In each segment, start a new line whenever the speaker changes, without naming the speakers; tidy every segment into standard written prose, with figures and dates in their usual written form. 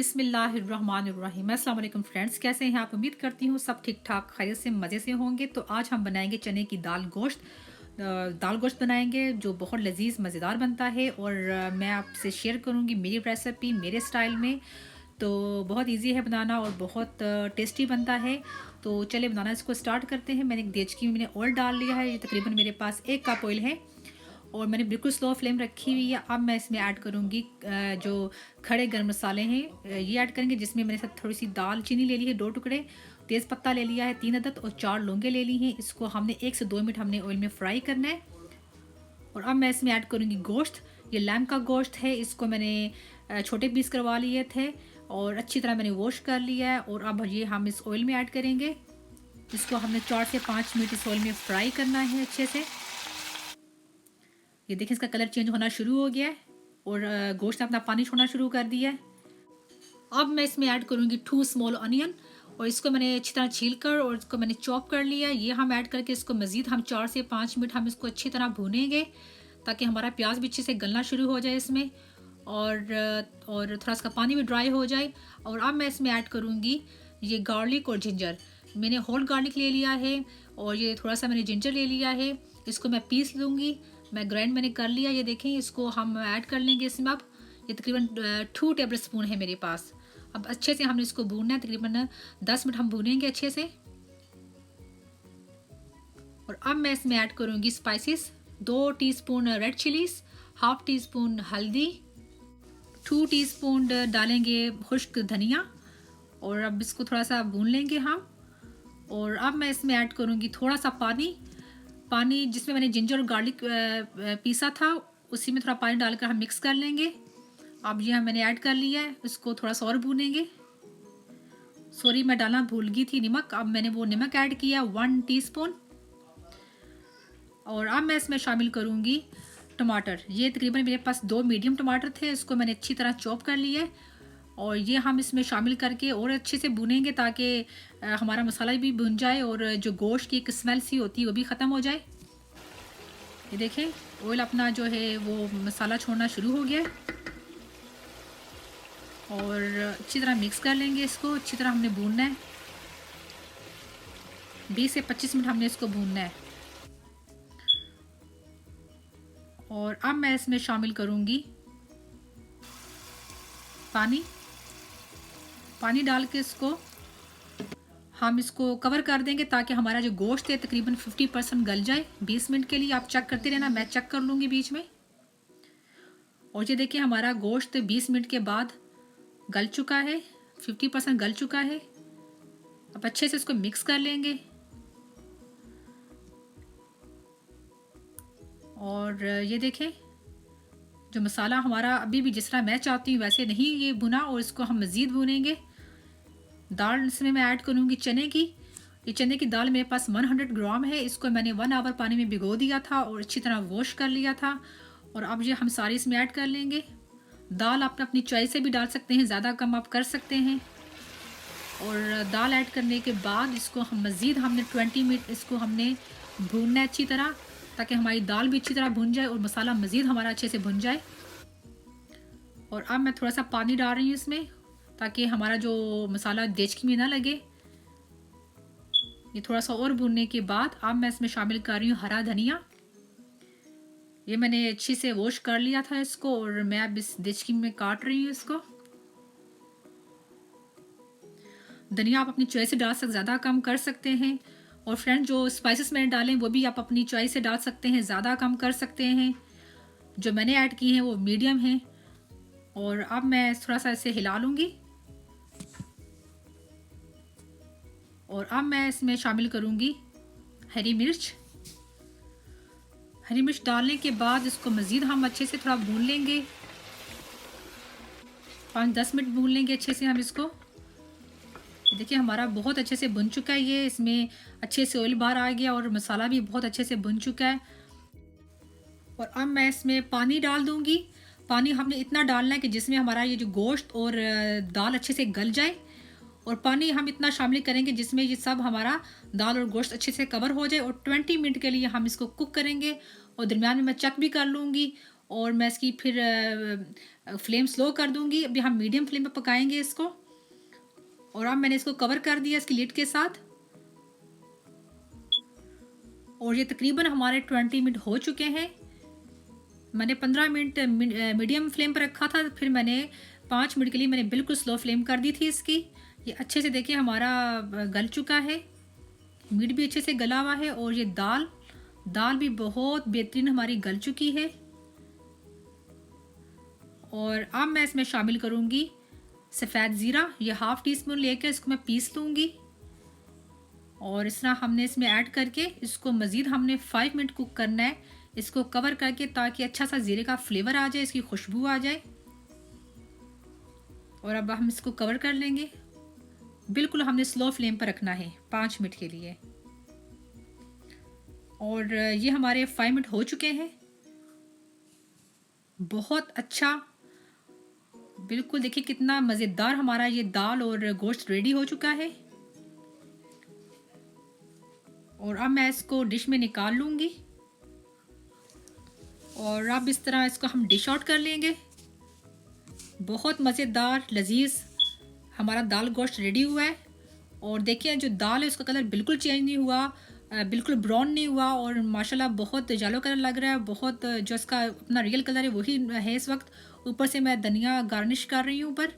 बिस्मिल्लाहिर्रहमानिर्रहीम। अस्सलाम वालेकुम फ्रेंड्स, कैसे हैं आप? उम्मीद करती हूँ सब ठीक ठाक खैरियत से मज़े से होंगे। तो आज हम बनाएंगे चने की दाल गोश्त। दाल गोश्त बनाएंगे जो बहुत लजीज मज़ेदार बनता है और मैं आपसे शेयर करूँगी मेरी रेसिपी मेरे स्टाइल में। तो बहुत इजी है बनाना और बहुत टेस्टी बनता है। तो चलिए बनाना इसको स्टार्ट करते हैं। मैंने एक देचकी में मैंने ऑयल डाल लिया है। ये तकरीबन मेरे पास 1 कप ऑयल है और मैंने बिल्कुल स्लो फ्लेम रखी हुई है। अब मैं इसमें ऐड करूँगी जो खड़े गर्म मसाले हैं ये ऐड करेंगे, जिसमें मैंने साथ थोड़ी सी दाल चीनी ले ली है 2 टुकड़े, तेज़ पत्ता ले लिया है 3 अदद और 4 लौंगे ले ली हैं। इसको हमने 1 से 2 मिनट हमने ऑयल में फ्राई करना है। और अब मैं इसमें ऐड करूँगी गोश्त। ये लैम्ब का गोश्त है, इसको मैंने छोटे पीस करवा लिए थे और अच्छी तरह मैंने वॉश कर लिया है। और अब ये हम इस ऑयल में ऐड करेंगे। इसको हमने 4 से 5 मिनट इस ऑयल में फ्राई करना है अच्छे से। ये देखिए इसका कलर चेंज होना शुरू हो गया है और गोश्त ने अपना पानी छोड़ना शुरू कर दिया है। अब मैं इसमें ऐड करूँगी 2 स्मॉल अनियन और इसको मैंने अच्छी तरह छील कर और इसको मैंने चॉप कर लिया है। ये हम ऐड करके इसको मज़ीद हम 4 से 5 मिनट हम इसको अच्छी तरह भूनेंगे ताकि हमारा प्याज भी अच्छे से गलना शुरू हो जाए इसमें और थोड़ा इसका पानी भी ड्राई हो जाए। और अब मैं इसमें ऐड करूँगी ये गार्लिक और जिंजर। मैंने होल गार्लिक ले लिया है और ये थोड़ा सा मैंने जिंजर ले लिया है। इसको मैं पीस लूँगी, मैं ग्राइंड मैंने कर लिया। ये देखें इसको हम ऐड कर लेंगे इसमें। अब ये तकरीबन 2 टेबल स्पून है मेरे पास। अब अच्छे से हमने इसको भूनना है, तकरीबन 10 मिनट हम भूनेंगे अच्छे से। और अब मैं इसमें ऐड करूँगी spices. 2 teaspoon red chillies, half tea spoon हल्दी, 2 टीस्पून डालेंगे खुश्क धनिया और अब इसको थोड़ा सा भून लेंगे हम। और अब मैं इसमें ऐड करूँगी थोड़ा सा पानी जिसमें मैंने जिंजर और गार्लिक पीसा था, उसी में थोड़ा पानी डालकर हम मिक्स कर लेंगे। अब ये मैंने ऐड कर लिया है, इसको थोड़ा सा और भूनेंगे। सॉरी मैं डालना भूल गई थी नमक। अब मैंने वो नमक ऐड किया 1 टीस्पून। और अब मैं इसमें शामिल करूँगी टमाटर। ये तकरीबन मेरे पास 2 मीडियम टमाटर थे, इसको मैंने अच्छी तरह चॉप कर लिया है और ये हम इसमें शामिल करके और अच्छे से भुनेंगे ताकि हमारा मसाला भी भुन जाए और जो गोश्त की एक स्मेल सी होती है वो भी ख़त्म हो जाए। ये देखें ऑयल अपना जो है वो मसाला छोड़ना शुरू हो गया है और अच्छी तरह मिक्स कर लेंगे इसको। अच्छी तरह हमने भूनना है, 20 से 25 मिनट हमने इसको भूनना है। और अब मैं इसमें शामिल करूँगी पानी डाल के हम इसको कवर कर देंगे ताकि हमारा जो गोश्त है तकरीबन 50% गल जाए। 20 मिनट के लिए आप चेक करते रहना, मैं चेक कर लूँगी बीच में। और ये देखिए हमारा गोश्त 20 मिनट के बाद गल चुका है, 50% गल चुका है। अब अच्छे से इसको मिक्स कर लेंगे और ये देखें जो मसाला हमारा अभी भी जिस तरह मैं चाहती हूँ वैसे नहीं ये भुना और इसको हम मज़ीद भुनेंगे। दाल इसमें मैं ऐड करूँगी चने की। ये चने की दाल मेरे पास 100 ग्राम है, इसको मैंने 1 आवर पानी में भिगो दिया था और अच्छी तरह वॉश कर लिया था। और अब ये हम सारी इसमें ऐड कर लेंगे। दाल आप अपनी चॉइस से भी डाल सकते हैं, ज़्यादा कम आप कर सकते हैं। और दाल ऐड करने के बाद इसको हम मज़ीद हमने 20 मिनट इसको हमने भूनना है अच्छी तरह ताकि हमारी दाल भी अच्छी तरह भुन जाए और मसाला मज़ीद हमारा अच्छे से भुन जाए। और अब मैं थोड़ा सा पानी डाल रही हूँ इसमें ताकि हमारा जो मसाला देचकी में ना लगे। ये थोड़ा सा और भुनने के बाद अब मैं इसमें शामिल कर रही हूँ हरा धनिया। ये मैंने अच्छी से वॉश कर लिया था इसको और मैं अब इस देचकी में काट रही हूँ इसको। धनिया आप अपनी चॉइस से डाल सकते, ज़्यादा कम कर सकते हैं। और फ्रेंड जो स्पाइसेस मैंने डालें वो भी आप अपनी चॉइस से डाल सकते हैं, ज़्यादा कम कर सकते हैं। जो मैंने ऐड की हैं वो मीडियम हैं। और अब मैं थोड़ा सा इसे हिला लूँगी और अब मैं इसमें शामिल करूँगी हरी मिर्च। हरी मिर्च डालने के बाद इसको मज़ीद हम अच्छे से थोड़ा भून लेंगे, 5-10 मिनट भून लेंगे अच्छे से हम इसको। देखिए हमारा बहुत अच्छे से भुन चुका है, ये इसमें अच्छे से ऑयल बाहर आ गया और मसाला भी बहुत अच्छे से भुन चुका है। और अब मैं इसमें पानी डाल दूँगी। पानी हमने इतना डालना है कि जिसमें हमारा ये जो गोश्त और दाल अच्छे से गल जाए। और पानी हम इतना शामिल करेंगे जिसमें ये सब हमारा दाल और गोश्त अच्छे से कवर हो जाए। और 20 मिनट के लिए हम इसको कुक करेंगे और दरमियान में मैं चेक भी कर लूँगी। और मैं इसकी फिर फ्लेम स्लो कर दूँगी। अभी हम मीडियम फ्लेम पे पकाएँगे इसको। और अब मैंने इसको कवर कर दिया इसकी लिड के साथ। और ये तकरीबन हमारे 20 मिनट हो चुके हैं। मैंने 15 मिनट मीडियम फ्लेम पर रखा था, फिर मैंने 5 मिनट के लिए मैंने बिल्कुल स्लो फ्लेम कर दी थी इसकी। ये अच्छे से देखिए हमारा गल चुका है, मीट भी अच्छे से गला हुआ है और ये दाल दाल भी बहुत बेहतरीन हमारी गल चुकी है। और अब मैं इसमें शामिल करूँगी सफ़ेद ज़ीरा, ये हाफ़ टी स्पून लेकर इसको मैं पीस लूँगी। और इस तरह हमने इसमें ऐड करके इसको मज़ीद हमने 5 मिनट कुक करना है, इसको कवर करके, ताकि अच्छा सा ज़ीरे का फ्लेवर आ जाए, इसकी खुशबू आ जाए। और अब हम इसको कवर कर लेंगे। बिल्कुल हमने स्लो फ्लेम पर रखना है 5 मिनट के लिए। और ये हमारे 5 मिनट हो चुके हैं। बहुत अच्छा, बिल्कुल देखिए कितना मज़ेदार हमारा ये दाल और गोश्त रेडी हो चुका है। और अब मैं इसको डिश में निकाल लूँगी। और अब इस तरह इसको हम डिश आउट कर लेंगे। बहुत मज़ेदार लजीज हमारा दाल गोश्त रेडी हुआ है। और देखिए जो दाल है उसका कलर बिल्कुल चेंज नहीं हुआ, बिल्कुल ब्राउन नहीं हुआ, और माशाल्लाह बहुत येलो कलर लग रहा है। बहुत जो इसका अपना रियल कलर है वही है इस वक्त। ऊपर से मैं धनिया गार्निश कर रही हूँ ऊपर।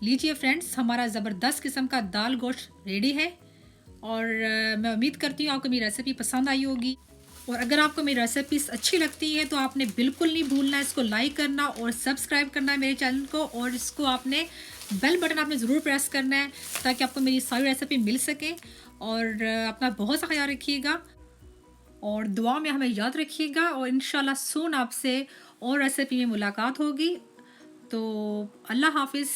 लीजिए फ्रेंड्स, हमारा ज़बरदस्त किस्म का दाल गोश्त रेडी है। और मैं उम्मीद करती हूँ आपको मेरी रेसिपी पसंद आई होगी। और अगर आपको मेरी रेसिपीज़ अच्छी लगती हैं तो आपने बिल्कुल नहीं भूलना है इसको लाइक करना और सब्सक्राइब करना है मेरे चैनल को। और इसको आपने बेल बटन आपने ज़रूर प्रेस करना है, ताकि आपको मेरी सारी रेसिपी मिल सके। और अपना बहुत सा ख्याल रखिएगा और दुआ में हमें याद रखिएगा। और इंशाल्लाह सून आपसे और रेसिपी में मुलाकात होगी। तो अल्लाह हाफिज़।